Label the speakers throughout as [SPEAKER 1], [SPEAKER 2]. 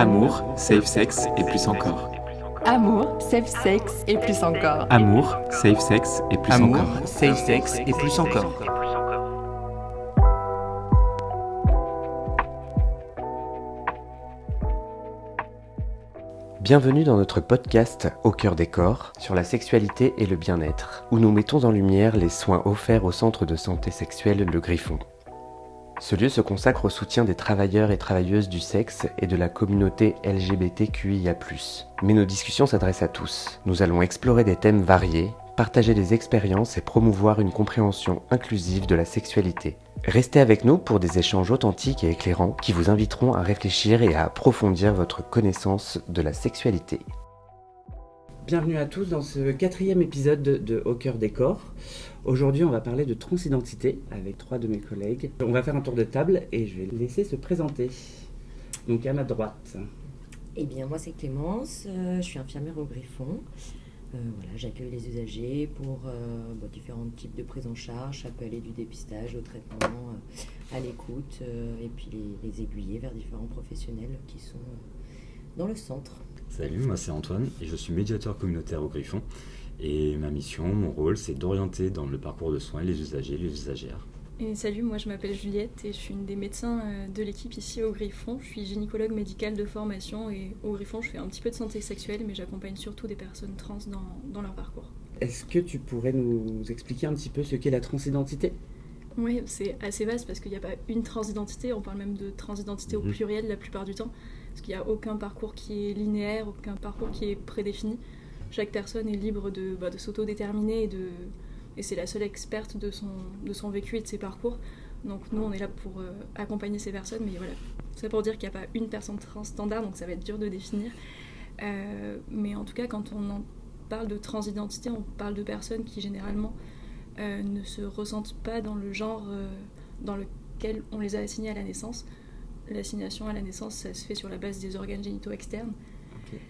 [SPEAKER 1] Amour, safe sex et plus encore.
[SPEAKER 2] Amour, safe sex et plus encore.
[SPEAKER 1] Amour, safe sex et plus
[SPEAKER 3] Amour,
[SPEAKER 1] encore.
[SPEAKER 3] safe sex et plus encore.
[SPEAKER 4] Bienvenue dans notre podcast Au cœur des corps sur la sexualité et le bien-être, où nous mettons en lumière les soins offerts au centre de santé sexuelle Le Griffon. Ce lieu se consacre au soutien des travailleurs et travailleuses du sexe et de la communauté LGBTQIA+. Mais nos discussions s'adressent à tous. Nous allons explorer des thèmes variés, partager des expériences et promouvoir une compréhension inclusive de la sexualité. Restez avec nous pour des échanges authentiques et éclairants qui vous inviteront à réfléchir et à approfondir votre connaissance de la sexualité.
[SPEAKER 3] Bienvenue à tous dans ce 4e épisode de Au cœur des corps. Aujourd'hui, on va parler de transidentité avec 3 de mes collègues. On va faire un tour de table et je vais les laisser se présenter. Donc à ma droite.
[SPEAKER 5] Eh bien, moi, c'est Clémence, je suis infirmière au Griffon. J'accueille les usagers pour différents types de prise en charge. Ça peut aller du dépistage au traitement, à l'écoute, et puis les aiguiller vers différents professionnels qui sont dans le centre.
[SPEAKER 6] Salut, moi c'est Antoine et je suis médiateur communautaire au Griffon. Et ma mission, mon rôle, c'est d'orienter dans le parcours de soins les usagers et les usagères.
[SPEAKER 7] Et salut, moi je m'appelle Juliette et je suis une des médecins de l'équipe ici au Griffon. Je suis gynécologue médicale de formation et au Griffon je fais un petit peu de santé sexuelle, mais j'accompagne surtout des personnes trans dans leur parcours.
[SPEAKER 3] Est-ce que tu pourrais nous expliquer un petit peu ce qu'est la transidentité ?
[SPEAKER 7] Oui, c'est assez vaste parce qu'il n'y a pas une transidentité, on parle même de transidentité au pluriel la plupart du temps, parce qu'il n'y a aucun parcours qui est linéaire, aucun parcours qui est prédéfini. Chaque personne est libre de s'autodéterminer et c'est la seule experte de son vécu et de ses parcours. Donc nous, on est là pour accompagner ces personnes, mais voilà, c'est pour dire qu'il n'y a pas une personne trans standard, donc ça va être dur de définir. Mais en tout cas, quand on parle de transidentité, on parle de personnes qui généralement ne se ressentent pas dans le genre dans lequel on les a assignées à la naissance. L'assignation à la naissance, ça se fait sur la base des organes génitaux externes. Okay.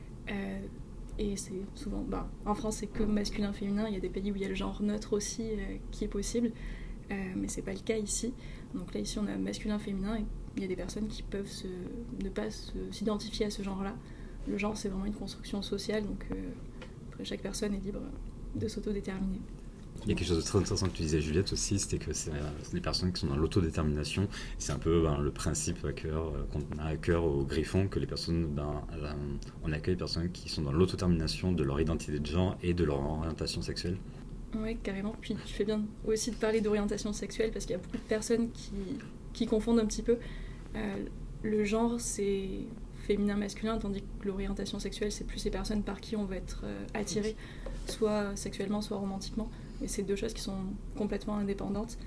[SPEAKER 7] Et c'est souvent, en France, c'est que masculin-féminin. Il y a des pays où il y a le genre neutre aussi qui est possible, mais c'est pas le cas ici. Donc là, ici, on a masculin-féminin et il y a des personnes qui peuvent ne pas s'identifier à ce genre-là. Le genre, c'est vraiment une construction sociale, donc après, chaque personne est libre de s'autodéterminer.
[SPEAKER 6] Il y a quelque chose de très intéressant que tu disais, Juliette, aussi, c'était que c'est les personnes qui sont dans l'autodétermination. C'est un peu le principe qu'on a à cœur au Griffon, que les personnes, on accueille les personnes qui sont dans l'autodétermination de leur identité de genre et de leur orientation sexuelle.
[SPEAKER 7] Oui, carrément. Puis tu fais bien aussi de parler d'orientation sexuelle, parce qu'il y a beaucoup de personnes qui confondent un petit peu. Le genre, c'est féminin-masculin, tandis que l'orientation sexuelle, c'est plus ces personnes par qui on va être attiré, soit sexuellement, soit romantiquement. Et c'est deux choses qui sont complètement indépendantes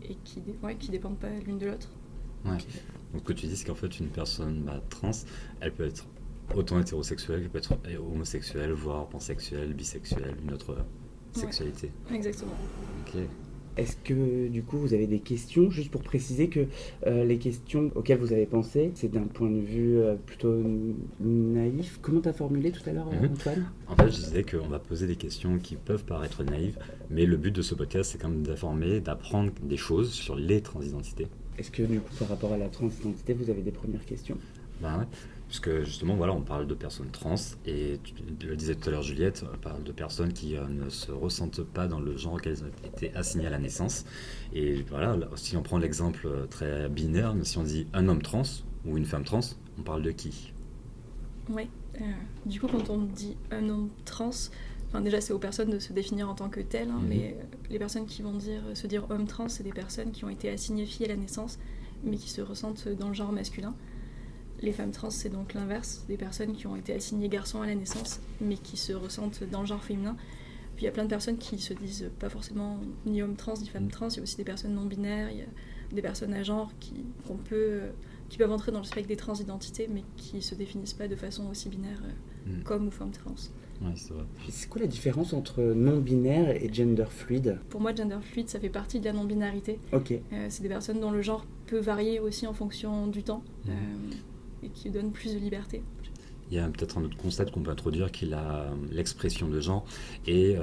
[SPEAKER 7] et qui dépendent pas l'une de l'autre.
[SPEAKER 6] Ouais. Donc ce que tu dis, c'est qu'en fait, une personne trans, elle peut être autant hétérosexuelle, elle peut être homosexuelle, voire pansexuelle, bisexuelle, une autre sexualité.
[SPEAKER 7] Ouais, exactement.
[SPEAKER 6] Ok.
[SPEAKER 3] Est-ce que du coup vous avez des questions, juste pour préciser que les questions auxquelles vous avez pensé, c'est d'un point de vue plutôt naïf. Comment tu as formulé tout à l'heure, Antoine ?
[SPEAKER 6] En fait, je disais qu'on va poser des questions qui peuvent paraître naïves, mais le but de ce podcast, c'est quand même d'informer, d'apprendre des choses sur les transidentités.
[SPEAKER 3] Est-ce que du coup, par rapport à la transidentité, vous avez des premières questions ?
[SPEAKER 6] Ouais. Puisque justement, on parle de personnes trans, et tu le disais tout à l'heure, Juliette, on parle de personnes qui ne se ressentent pas dans le genre qu'elles ont été assignées à la naissance. Et voilà, si on prend l'exemple très binaire, si on dit un homme trans ou une femme trans, on parle de qui ?
[SPEAKER 7] Oui, du coup, quand on dit un homme trans, déjà c'est aux personnes de se définir en tant que telles, mais les personnes qui vont se dire homme trans, c'est des personnes qui ont été assignées filles à la naissance, mais qui se ressentent dans le genre masculin. Les femmes trans, c'est donc l'inverse, des personnes qui ont été assignées garçons à la naissance, mais qui se ressentent dans le genre féminin. Puis il y a plein de personnes qui se disent pas forcément ni hommes trans, ni femmes trans. Il y a aussi des personnes non-binaires, il y a des personnes à genre qui peuvent entrer dans le spectre des transidentités, mais qui se définissent pas de façon aussi binaire comme ou femmes trans.
[SPEAKER 6] Oui, c'est vrai.
[SPEAKER 3] C'est quoi la différence entre non-binaire et gender fluide ?
[SPEAKER 7] Pour moi, gender fluide, ça fait partie de la non-binarité.
[SPEAKER 3] Ok.
[SPEAKER 7] C'est des personnes dont le genre peut varier aussi en fonction du temps. Et qui donne plus de liberté.
[SPEAKER 6] Il y a peut-être un autre concept qu'on peut introduire qui est l'expression de genre. Et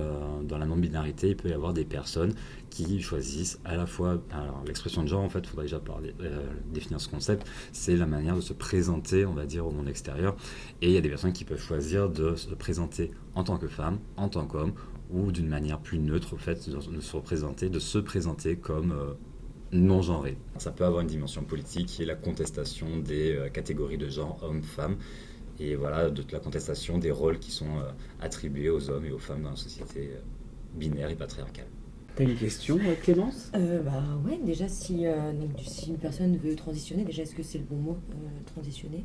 [SPEAKER 6] dans la non-binarité, il peut y avoir des personnes qui choisissent à la fois... Alors, l'expression de genre, en fait, il faudrait déjà définir ce concept. C'est la manière de se présenter, on va dire, au monde extérieur. Et il y a des personnes qui peuvent choisir de se présenter en tant que femme, en tant qu'homme, ou d'une manière plus neutre, en fait, de se présenter comme... non-genré. Ça peut avoir une dimension politique qui est la contestation des catégories de genre homme-femme et voilà, de la contestation des rôles qui sont attribués aux hommes et aux femmes dans la société binaire et patriarcale.
[SPEAKER 3] T'as une question, Clémence ?
[SPEAKER 5] Ouais, déjà si une personne veut transitionner, déjà est-ce que c'est le bon mot, transitionner ?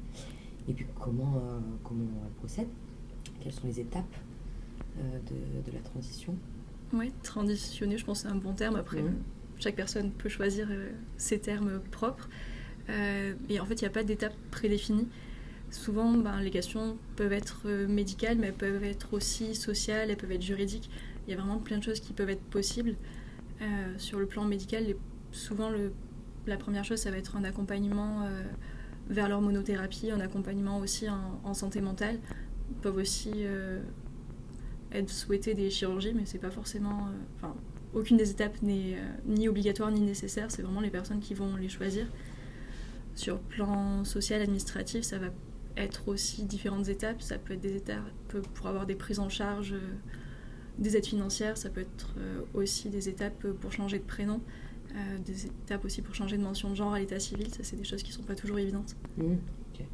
[SPEAKER 5] Et puis comment elle procède ? Quelles sont les étapes de la transition ?
[SPEAKER 7] Ouais, transitionner, je pense que c'est un bon terme. Après, chaque personne peut choisir ses termes propres. Et en fait, il n'y a pas d'étape prédéfinie. Souvent, les questions peuvent être médicales, mais elles peuvent être aussi sociales, elles peuvent être juridiques. Il y a vraiment plein de choses qui peuvent être possibles. Sur le plan médical, souvent, la première chose, ça va être un accompagnement vers l'hormonothérapie, un accompagnement aussi en santé mentale. Ils peuvent aussi être souhaités des chirurgies, mais c'est pas forcément... aucune des étapes n'est ni obligatoire ni nécessaire, c'est vraiment les personnes qui vont les choisir. Sur le plan social, administratif, ça va être aussi différentes étapes. Ça peut être des étapes pour avoir des prises en charge, des aides financières, ça peut être aussi des étapes pour changer de prénom, des étapes aussi pour changer de mention de genre à l'état civil. Ça, c'est des choses qui ne sont pas toujours évidentes.
[SPEAKER 5] Okay.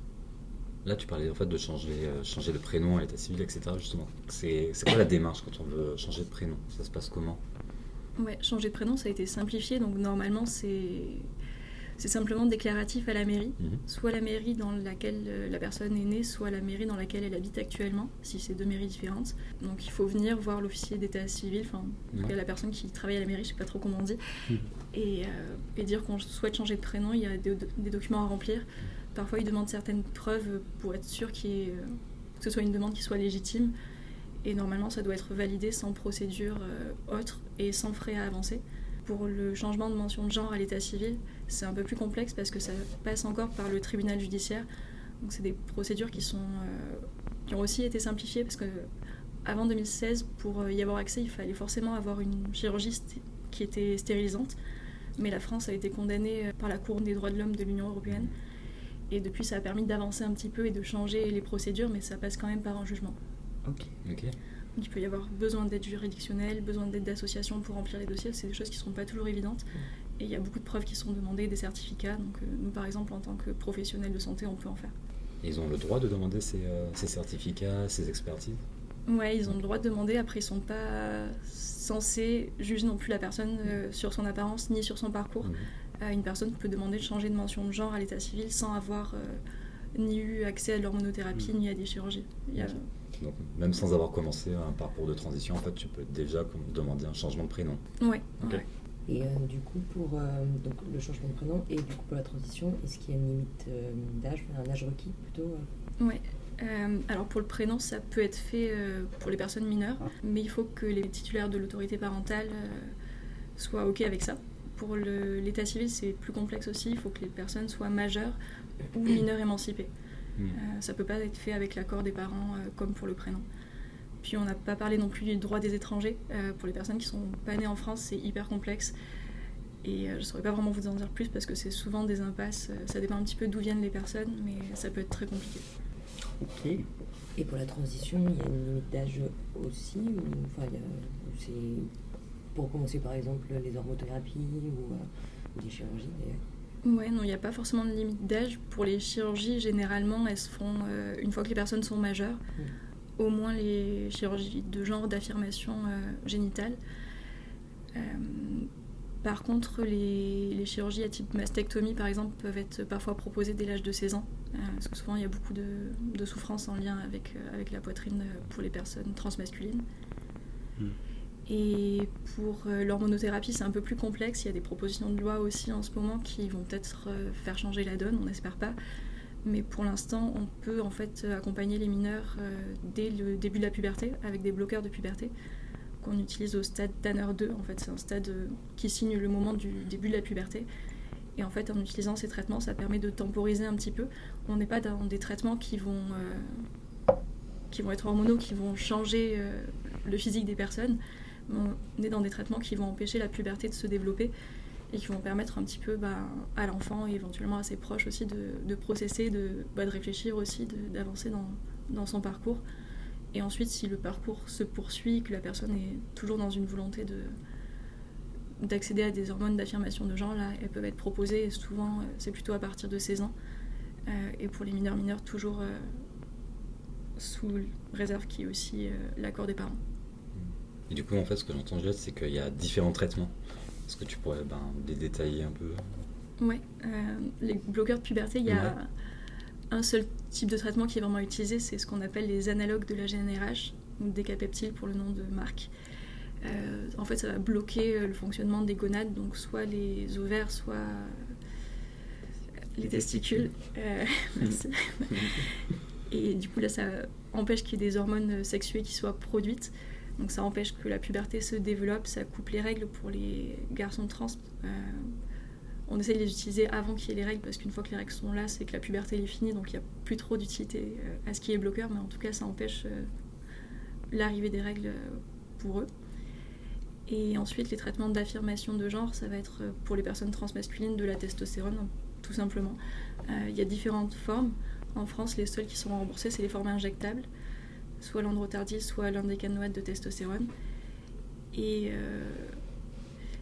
[SPEAKER 6] Là, tu parlais en fait de changer de prénom à l'état civil, etc. Justement, c'est quoi la démarche quand on veut changer de prénom ? Ça se passe comment ?
[SPEAKER 7] Ouais, changer de prénom, ça a été simplifié. Donc normalement, c'est simplement déclaratif à la mairie, soit la mairie dans laquelle la personne est née, soit la mairie dans laquelle elle habite actuellement, si c'est deux mairies différentes. Donc il faut venir voir l'officier d'état civil, la personne qui travaille à la mairie, je ne sais pas trop comment on dit, et dire qu'on souhaite changer de prénom. Il y a des documents à remplir. Parfois, ils demandent certaines preuves pour être sûr que ce soit une demande qui soit légitime. Et normalement, ça doit être validé sans procédure autre et sans frais à avancer. Pour le changement de mention de genre à l'état civil, c'est un peu plus complexe parce que ça passe encore par le tribunal judiciaire. Donc c'est des procédures qui ont aussi été simplifiées parce qu'avant 2016, pour y avoir accès, il fallait forcément avoir une chirurgie qui était stérilisante. Mais la France a été condamnée par la Cour des droits de l'homme de l'Union européenne. Et depuis, ça a permis d'avancer un petit peu et de changer les procédures, mais ça passe quand même par un jugement.
[SPEAKER 3] Ok.
[SPEAKER 7] Donc, il peut y avoir besoin d'aide juridictionnelle, besoin d'aide d'association pour remplir les dossiers. C'est des choses qui ne sont pas toujours évidentes. Et il y a beaucoup de preuves qui sont demandées, des certificats. Donc nous, par exemple, en tant que professionnels de santé, on peut en faire.
[SPEAKER 6] Et ils ont le droit de demander ces certificats, ces expertises ?
[SPEAKER 7] Ouais, ils ont le droit de demander. Après, ils ne sont pas censés juger non plus la personne sur son apparence ni sur son parcours. Une personne peut demander de changer de mention de genre à l'état civil sans avoir ni eu accès à l'hormonothérapie ni à des chirurgies.
[SPEAKER 6] Donc, même sans avoir commencé un parcours de transition, en fait, tu peux déjà demander un changement de prénom.
[SPEAKER 7] Ouais.
[SPEAKER 6] Okay.
[SPEAKER 7] Ouais.
[SPEAKER 5] Et du coup, pour donc le changement de prénom et du coup pour la transition, est-ce qu'il y a une limite d'âge, un âge requis plutôt
[SPEAKER 7] Ouais. Alors pour le prénom, ça peut être fait pour les personnes mineures, mais il faut que les titulaires de l'autorité parentale soient OK avec ça. Pour l'état civil, c'est plus complexe aussi. Il faut que les personnes soient majeures ou mineures émancipées. Ça ne peut pas être fait avec l'accord des parents comme pour le prénom. Puis on n'a pas parlé non plus du droit des étrangers. Pour les personnes qui ne sont pas nées en France, c'est hyper complexe. Et je ne saurais pas vraiment vous en dire plus parce que c'est souvent des impasses. Ça dépend un petit peu d'où viennent les personnes, mais ça peut être très compliqué.
[SPEAKER 3] Ok.
[SPEAKER 5] Et pour la transition, il y a une limite d'âge aussi c'est pour commencer par exemple les hormothérapies ou des chirurgies d'ailleurs.
[SPEAKER 7] Ouais, non, il n'y a pas forcément de limite d'âge. Pour les chirurgies, généralement, elles se font une fois que les personnes sont majeures. Au moins les chirurgies de genre, d'affirmation génitale. Par contre, les chirurgies à type mastectomie, par exemple, peuvent être parfois proposées dès l'âge de 16 ans. Parce que souvent, il y a beaucoup de souffrances en lien avec la poitrine pour les personnes transmasculines. Et pour l'hormonothérapie, c'est un peu plus complexe. Il y a des propositions de loi aussi en ce moment qui vont peut-être faire changer la donne, on n'espère pas. Mais pour l'instant, on peut en fait accompagner les mineurs dès le début de la puberté avec des bloqueurs de puberté qu'on utilise au stade Tanner 2. En fait, c'est un stade qui signe le moment du début de la puberté. Et en fait, en utilisant ces traitements, ça permet de temporiser un petit peu. On n'est pas dans des traitements qui vont être hormonaux, qui vont changer le physique des personnes. On est dans des traitements qui vont empêcher la puberté de se développer et qui vont permettre un petit peu à l'enfant et éventuellement à ses proches aussi de processer, de réfléchir aussi, d'avancer dans son parcours. Et ensuite, si le parcours se poursuit, que la personne est toujours dans une volonté d'accéder à des hormones d'affirmation de genre, là, elles peuvent être proposées, et souvent, c'est plutôt à partir de 16 ans. Et pour les mineurs, toujours sous réserve qui est aussi l'accord des parents.
[SPEAKER 6] Et du coup, en fait, ce que j'entends, Juliette, c'est qu'il y a différents traitements. Est-ce que tu pourrais les détailler un peu ?
[SPEAKER 7] Ouais, les bloqueurs de puberté, il y a un seul type de traitement qui est vraiment utilisé, c'est ce qu'on appelle les analogues de la GnRH, ou Decapeptyl pour le nom de marque. En fait, ça va bloquer le fonctionnement des gonades, donc soit les ovaires, soit les testicules. Merci. Et du coup, là, ça empêche qu'il y ait des hormones sexuées qui soient produites. Donc ça empêche que la puberté se développe, ça coupe les règles pour les garçons trans. On essaie de les utiliser avant qu'il y ait les règles, parce qu'une fois que les règles sont là, c'est que la puberté est finie, donc il n'y a plus trop d'utilité à ce qui est bloqueur, mais en tout cas, ça empêche l'arrivée des règles pour eux. Et ensuite, les traitements d'affirmation de genre, ça va être pour les personnes transmasculines de la testostérone, tout simplement. Il y a différentes formes. En France, les seules qui sont remboursées, c'est les formes injectables, soit l'androtardil, soit l'indécanoate de testostérone. Et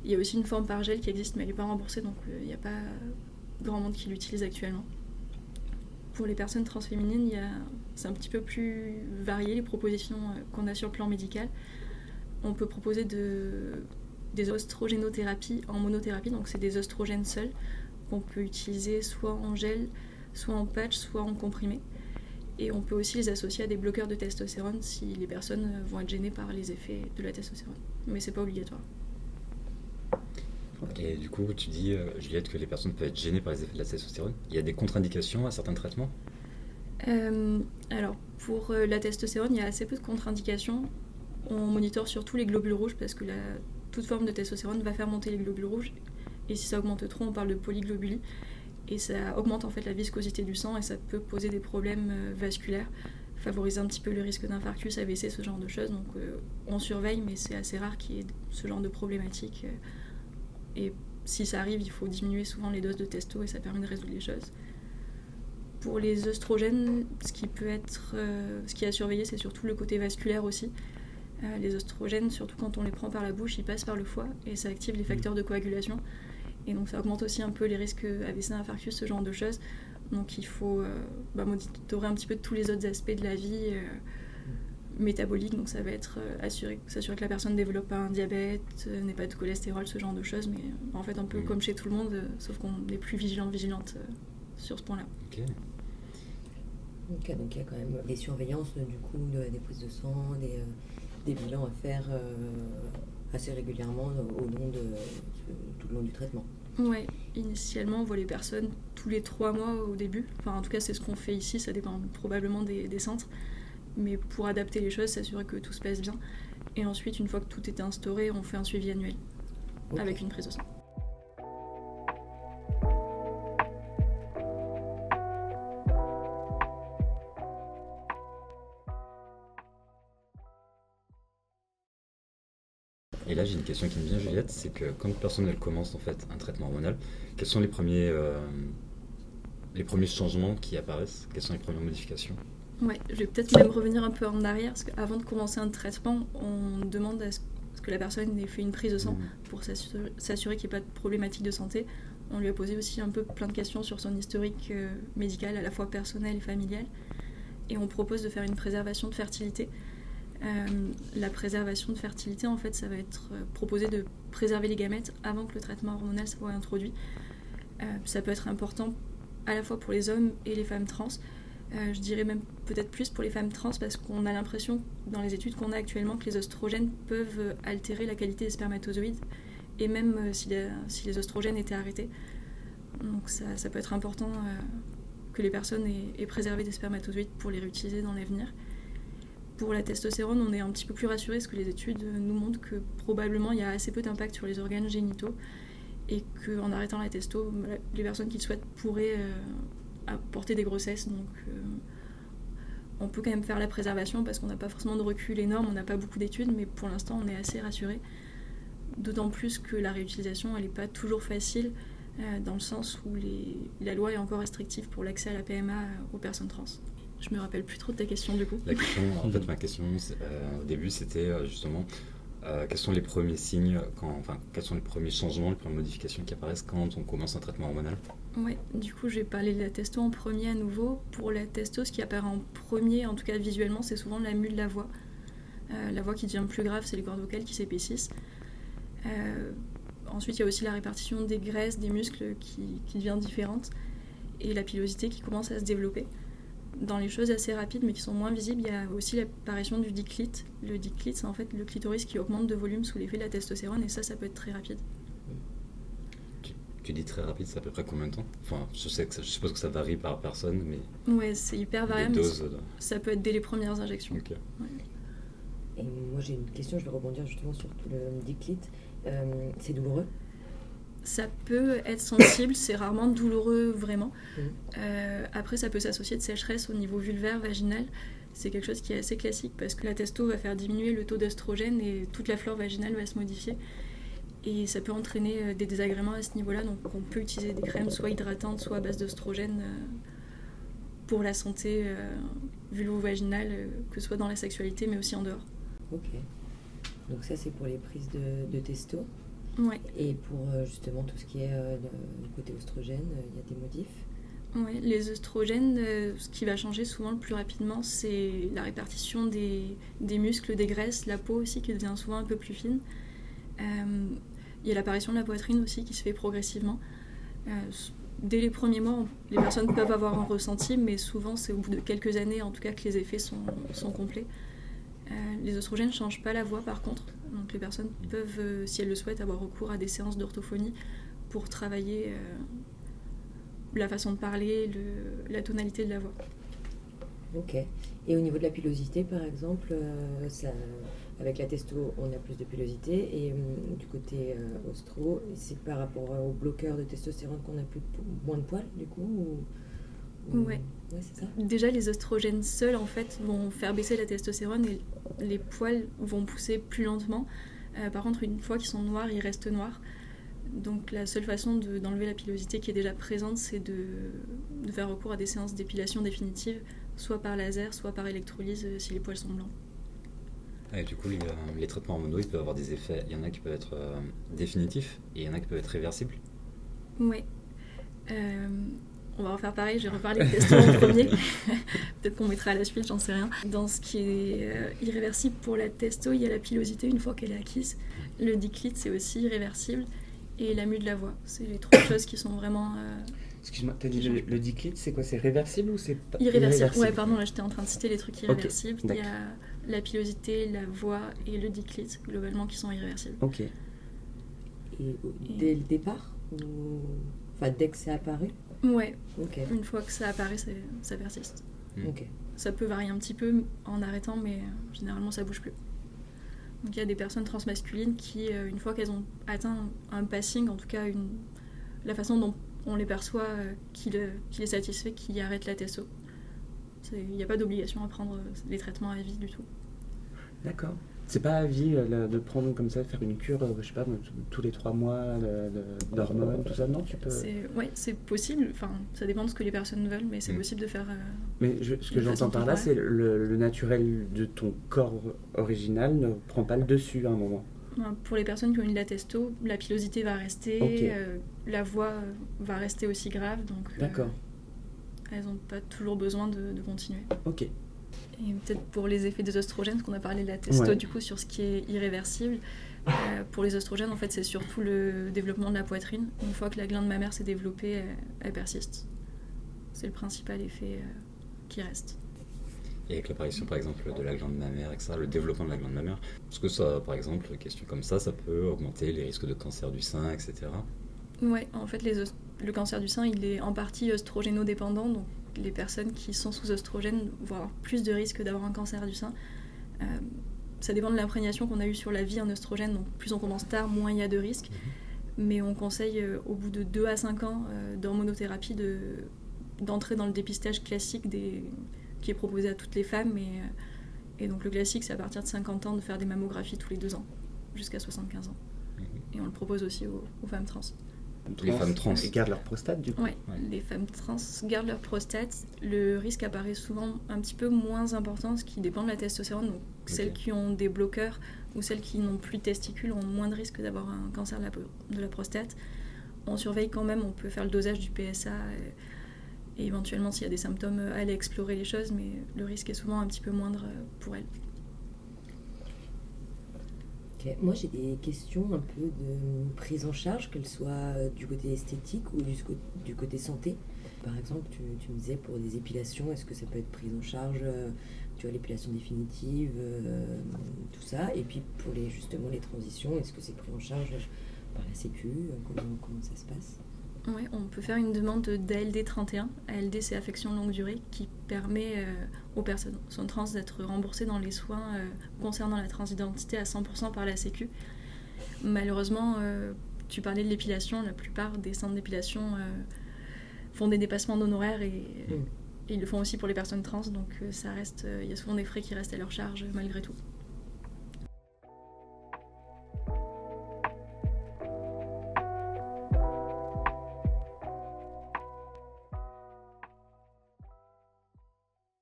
[SPEAKER 7] il y a aussi une forme par gel qui existe, mais elle n'est pas remboursée, donc il n'y a pas grand monde qui l'utilise actuellement. Pour les personnes transféminines, c'est un petit peu plus varié les propositions qu'on a sur le plan médical. On peut proposer des oestrogénothérapies en monothérapie, donc c'est des oestrogènes seuls qu'on peut utiliser soit en gel, soit en patch, soit en comprimé. Et on peut aussi les associer à des bloqueurs de testostérone si les personnes vont être gênées par les effets de la testostérone. Mais c'est pas obligatoire.
[SPEAKER 6] Et du coup, tu dis, Juliette, que les personnes peuvent être gênées par les effets de la testostérone. Il y a des contre-indications à certains traitements ?
[SPEAKER 7] Alors, pour la testostérone, il y a assez peu de contre-indications. On monitore surtout les globules rouges parce que toute forme de testostérone va faire monter les globules rouges. Et si ça augmente trop, on parle de polyglobulie. Et ça augmente en fait la viscosité du sang et ça peut poser des problèmes vasculaires, favoriser un petit peu le risque d'infarctus, AVC, ce genre de choses. Donc on surveille, mais c'est assez rare qu'il y ait ce genre de problématiques. Et si ça arrive, il faut diminuer souvent les doses de testo et ça permet de résoudre les choses. Pour les œstrogènes, ce qui est à surveiller, c'est surtout le côté vasculaire aussi. Les œstrogènes, surtout quand on les prend par la bouche, ils passent par le foie et ça active les facteurs de coagulation. Et donc ça augmente aussi un peu les risques AVC, infarctus, ce genre de choses. Donc il faut monitorer un petit peu tous les autres aspects de la vie métabolique. Donc ça va être s'assurer que la personne ne développe pas un diabète, n'ait pas de cholestérol, ce genre de choses. Mais en fait un peu comme chez tout le monde, sauf qu'on est plus vigilante sur ce point-là.
[SPEAKER 6] Okay.
[SPEAKER 5] Donc il y a quand même des surveillances, du coup, des prises de sang, des bilans à faire assez régulièrement tout le long du traitement.
[SPEAKER 7] Ouais, initialement on voit les personnes tous les 3 mois au début. Enfin en tout cas c'est ce qu'on fait ici, ça dépend probablement des centres. Mais pour adapter les choses, s'assurer que tout se passe bien. Et ensuite, une fois que tout est instauré, on fait un suivi annuel avec une prise de sang.
[SPEAKER 6] Et là, j'ai une question qui me vient, Juliette, c'est que quand une personne elle commence en fait un traitement hormonal, quels sont les premiers changements qui apparaissent ? Quelles sont les premières modifications ?
[SPEAKER 7] Ouais, je vais peut-être même revenir un peu en arrière, parce qu'avant de commencer un traitement, on demande à ce que la personne ait fait une prise de sang pour s'assurer qu'il n'y ait pas de problématique de santé. On lui a posé aussi un peu plein de questions sur son historique médical, à la fois personnel et familial. Et on propose de faire une préservation de fertilité. La préservation de fertilité, en fait, ça va être proposé de préserver les gamètes avant que le traitement hormonal soit introduit. Ça peut être important à la fois pour les hommes et les femmes trans. Je dirais même peut-être plus pour les femmes trans parce qu'on a l'impression dans les études qu'on a actuellement que les œstrogènes peuvent altérer la qualité des spermatozoïdes et même si les œstrogènes étaient arrêtés. Donc ça peut être important que les personnes aient préservé des spermatozoïdes pour les réutiliser dans l'avenir. Pour la testostérone, on est un petit peu plus rassuré parce que les études nous montrent que probablement il y a assez peu d'impact sur les organes génitaux et qu'en arrêtant la testo, les personnes qui le souhaitent pourraient apporter des grossesses. Donc on peut quand même faire la préservation parce qu'on n'a pas forcément de recul énorme, on n'a pas beaucoup d'études, mais pour l'instant on est assez rassurés. D'autant plus que la réutilisation elle n'est pas toujours facile dans le sens où la loi est encore restrictive pour l'accès à la PMA aux personnes trans. Je me rappelle plus trop de ta question du coup.
[SPEAKER 6] Ma question au début c'était justement quels sont les premiers signes, quels sont les premiers changements, les premières modifications qui apparaissent quand on commence un traitement hormonal?
[SPEAKER 7] Ouais, du coup, j'ai parlé de la testo en premier à nouveau. Pour la testo, ce qui apparaît en premier, en tout cas visuellement, c'est souvent la mue de la voix. La voix qui devient plus grave, c'est les cordes vocales qui s'épaississent. Ensuite, il y a aussi la répartition des graisses, des muscles qui devient différente et la pilosité qui commence à se développer. Dans les choses assez rapides mais qui sont moins visibles, il y a aussi l'apparition du diclite. Le diclite, c'est en fait le clitoris qui augmente de volume sous l'effet de la testostérone et ça peut être très rapide.
[SPEAKER 6] Tu dis très rapide, c'est à peu près combien de temps? Enfin, je suppose que ça varie par personne, mais...
[SPEAKER 7] Ouais, c'est hyper variable. Ça peut être dès les premières injections.
[SPEAKER 6] Okay.
[SPEAKER 7] Ouais.
[SPEAKER 5] Et moi j'ai une question, je vais rebondir justement sur tout le diclite. C'est douloureux?
[SPEAKER 7] Ça peut être sensible, c'est rarement douloureux vraiment. Après, ça peut s'associer de sécheresse au niveau vulvaire, vaginal. C'est quelque chose qui est assez classique parce que la testo va faire diminuer le taux d'œstrogène et toute la flore vaginale va se modifier. Et ça peut entraîner des désagréments à ce niveau-là. Donc on peut utiliser des crèmes soit hydratantes, soit à base d'œstrogène pour la santé vulvo-vaginale, que ce soit dans la sexualité mais aussi en dehors.
[SPEAKER 5] Ok. Donc ça c'est pour les prises de testo.
[SPEAKER 7] Ouais.
[SPEAKER 5] Et pour justement tout ce qui est du côté oestrogène, il y a des modifs?
[SPEAKER 7] Oui, les œstrogènes, ce qui va changer souvent le plus rapidement, c'est la répartition des muscles, des graisses, la peau aussi qui devient souvent un peu plus fine. Il y a l'apparition de la poitrine aussi qui se fait progressivement. Dès les premiers mois, les personnes peuvent avoir un ressenti, mais souvent c'est au bout de quelques années en tout cas que les effets sont complets. Les œstrogènes ne changent pas la voix par contre, donc les personnes peuvent, si elles le souhaitent, avoir recours à des séances d'orthophonie pour travailler la façon de parler, la tonalité de la voix.
[SPEAKER 5] Ok. Et au niveau de la pilosité par exemple, avec la testo on a plus de pilosité et du côté ostro, c'est par rapport au bloqueur de testostérone qu'on a moins de poils du coup
[SPEAKER 7] Ouais,
[SPEAKER 5] c'est ça.
[SPEAKER 7] Déjà, les oestrogènes seuls en fait vont faire baisser la testostérone et les poils vont pousser plus lentement. Par contre, une fois qu'ils sont noirs, ils restent noirs. Donc la seule façon d'enlever la pilosité qui est déjà présente, c'est de faire recours à des séances d'épilation définitive, soit par laser, soit par électrolyse si les poils sont blancs.
[SPEAKER 6] Et du coup, les traitements hormonaux, ils peuvent avoir des effets. Il y en a qui peuvent être définitifs et il y en a qui peuvent être réversibles.
[SPEAKER 7] Oui. On va refaire pareil, je vais reparler de testo en premier. Peut-être qu'on mettra à la suite, j'en sais rien. Dans ce qui est irréversible pour la testo, il y a la pilosité une fois qu'elle est acquise. Le diclite, c'est aussi irréversible. Et la mue de la voix. C'est les trois choses qui sont vraiment...
[SPEAKER 3] Excuse-moi, t'as dit le diclite, c'est quoi? C'est réversible ou c'est pas
[SPEAKER 7] irréversible? Ouais, pardon, là j'étais en train de citer les trucs irréversibles.
[SPEAKER 3] Okay,
[SPEAKER 7] il y a la pilosité, la voix et le diclite, globalement, qui sont irréversibles.
[SPEAKER 3] Ok.
[SPEAKER 5] Et dès le départ Enfin, dès que c'est apparu?
[SPEAKER 7] Ouais.
[SPEAKER 5] Okay.
[SPEAKER 7] Une fois que ça apparaît, ça persiste.
[SPEAKER 5] Ok.
[SPEAKER 7] Ça peut varier un petit peu en arrêtant, mais généralement ça bouge plus. Donc il y a des personnes transmasculines qui, une fois qu'elles ont atteint un passing, en tout cas la façon dont on les perçoit, qui les satisfait, qui arrêtent la testo. Il n'y a pas d'obligation à prendre les traitements à vie du tout.
[SPEAKER 3] D'accord. C'est pas à vie de prendre comme ça, faire une cure, je sais pas, tous les 3 mois d'hormones, tout ça, non? Tu peux...
[SPEAKER 7] c'est possible, enfin, ça dépend de ce que les personnes veulent, mais c'est possible de faire...
[SPEAKER 3] Mais ce que j'entends par là, c'est le naturel de ton corps original ne prend pas le dessus à un moment.
[SPEAKER 7] Pour les personnes qui ont eu de la testo, la pilosité va rester,
[SPEAKER 3] okay.
[SPEAKER 7] La voix va rester aussi grave, donc
[SPEAKER 3] d'accord.
[SPEAKER 7] Elles n'ont pas toujours besoin de continuer.
[SPEAKER 3] Ok.
[SPEAKER 7] Et peut-être pour les effets des oestrogènes, parce qu'on a parlé de la testo du coup sur ce qui est irréversible, pour les oestrogènes en fait c'est surtout le développement de la poitrine. Une fois que la glande mammaire s'est développée, elle persiste. C'est le principal effet qui reste.
[SPEAKER 6] Et avec l'apparition par exemple de la glande mammaire, etc., le développement de la glande mammaire, est-ce que ça, par exemple, question comme ça peut augmenter les risques de cancer du sein, etc.
[SPEAKER 7] Ouais, en fait le cancer du sein il est en partie œstrogénodépendant, donc les personnes qui sont sous œstrogène vont avoir plus de risques d'avoir un cancer du sein. Ça dépend de l'imprégnation qu'on a eue sur la vie en œstrogène, donc plus on commence tard, moins il y a de risques. mais on conseille au bout de 2 à 5 ans d'hormonothérapie d'entrer dans le dépistage classique qui est proposé à toutes les femmes. Et donc le classique, c'est à partir de 50 ans de faire des mammographies tous les 2 ans, jusqu'à 75 ans. Et on le propose aussi aux femmes trans.
[SPEAKER 6] Les femmes trans
[SPEAKER 3] gardent leur prostate du coup.
[SPEAKER 7] Ouais, les femmes trans gardent leur prostate. Le risque apparaît souvent un petit peu moins important, ce qui dépend de la testostérone. Donc celles qui ont des bloqueurs ou celles qui n'ont plus de testicules ont moins de risque d'avoir un cancer de la prostate. On surveille quand même, on peut faire le dosage du PSA et éventuellement s'il y a des symptômes, aller explorer les choses, mais le risque est souvent un petit peu moindre pour elles.
[SPEAKER 5] Okay. Moi, j'ai des questions un peu de prise en charge, qu'elles soient du côté esthétique ou du côté santé. Par exemple, tu me disais pour des épilations, est-ce que ça peut être pris en charge, l'épilation définitive, tout ça. Et puis pour justement les transitions, est-ce que c'est pris en charge par la Sécu, comment ça se passe?
[SPEAKER 7] Oui, on peut faire une demande d'ALD 31. ALD, c'est affection longue durée, qui permet aux personnes trans d'être remboursées dans les soins concernant la transidentité à 100% par la Sécu. Malheureusement, tu parlais de l'épilation, la plupart des centres d'épilation font des dépassements d'honoraires et ils le font aussi pour les personnes trans, donc ça reste, il y a souvent des frais qui restent à leur charge malgré tout.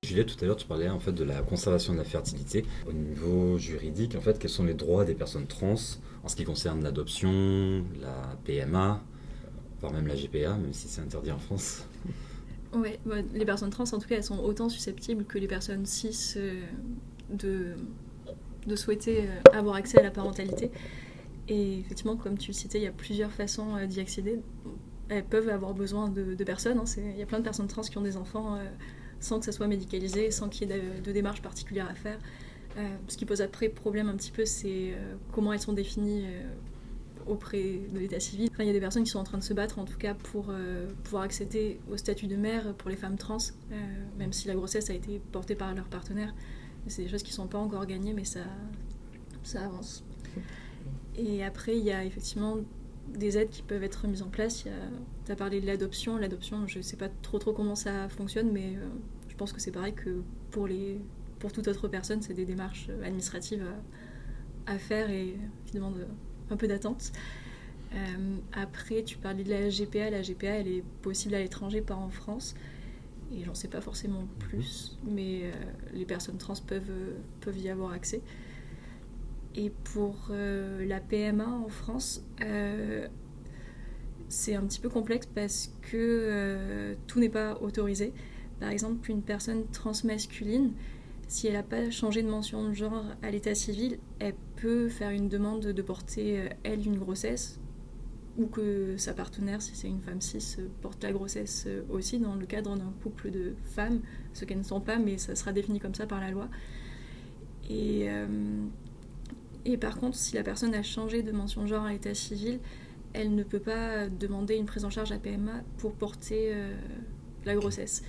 [SPEAKER 6] Juliette, tout à l'heure, tu parlais en fait de la conservation de la fertilité. Au niveau juridique, en fait, quels sont les droits des personnes trans en ce qui concerne l'adoption, la PMA, voire même la GPA, même si c'est interdit en France?
[SPEAKER 7] Oui, les personnes trans, en tout cas, elles sont autant susceptibles que les personnes cis de souhaiter avoir accès à la parentalité. Et effectivement, comme tu le citais, il y a plusieurs façons d'y accéder. Elles peuvent avoir besoin de personnes. Il y a plein de personnes trans qui ont des enfants sans que ça soit médicalisé, sans qu'il y ait de démarches particulières à faire. Ce qui pose après problème un petit peu, c'est comment elles sont définies auprès de l'état civil. Enfin, il y a des personnes qui sont en train de se battre, en tout cas, pour pouvoir accéder au statut de mère pour les femmes trans, même si la grossesse a été portée par leur partenaire. C'est des choses qui ne sont pas encore gagnées, mais ça avance. Et après, il y a effectivement des aides qui peuvent être mises en place. Tu as parlé de l'adoption. L'adoption, je ne sais pas trop comment ça fonctionne, mais je pense que c'est pareil que pour toute autre personne, c'est des démarches administratives à faire et qui demandent un peu d'attente. Après, tu parlais de la GPA. La GPA, elle est possible à l'étranger, pas en France. Et j'en sais pas forcément plus, mais les personnes trans peuvent y avoir accès. Et pour la PMA en France, c'est un petit peu complexe parce que tout n'est pas autorisé. Par exemple, une personne transmasculine, si elle n'a pas changé de mention de genre à l'état civil, elle peut faire une demande de porter, elle, une grossesse, ou que sa partenaire, si c'est une femme cis, porte la grossesse aussi dans le cadre d'un couple de femmes, ce qu'elles ne sont pas, mais ça sera défini comme ça par la loi. Et par contre, si la personne a changé de mention de genre à l'état civil, elle ne peut pas demander une prise en charge à PMA pour porter la grossesse.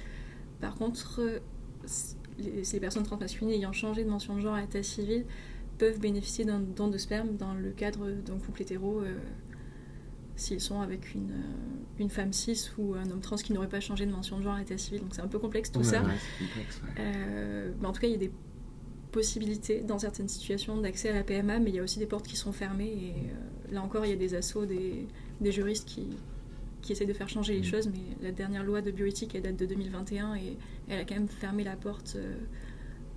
[SPEAKER 7] Par contre, les personnes transmasculines ayant changé de mention de genre à l'état civil peuvent bénéficier d'un don de sperme dans le cadre d'un couple hétéro s'ils sont avec une femme cis ou un homme trans qui n'aurait pas changé de mention de genre à l'état civil. Donc c'est un peu complexe tout ça.
[SPEAKER 3] Ouais, c'est complexe, ouais.
[SPEAKER 7] Mais en tout cas, il y a des possibilités dans certaines situations d'accès à la PMA, mais il y a aussi des portes qui sont fermées et là encore il y a des assos, des juristes qui essaient de faire changer les choses, mais la dernière loi de bioéthique elle date de 2021 et elle a quand même fermé la porte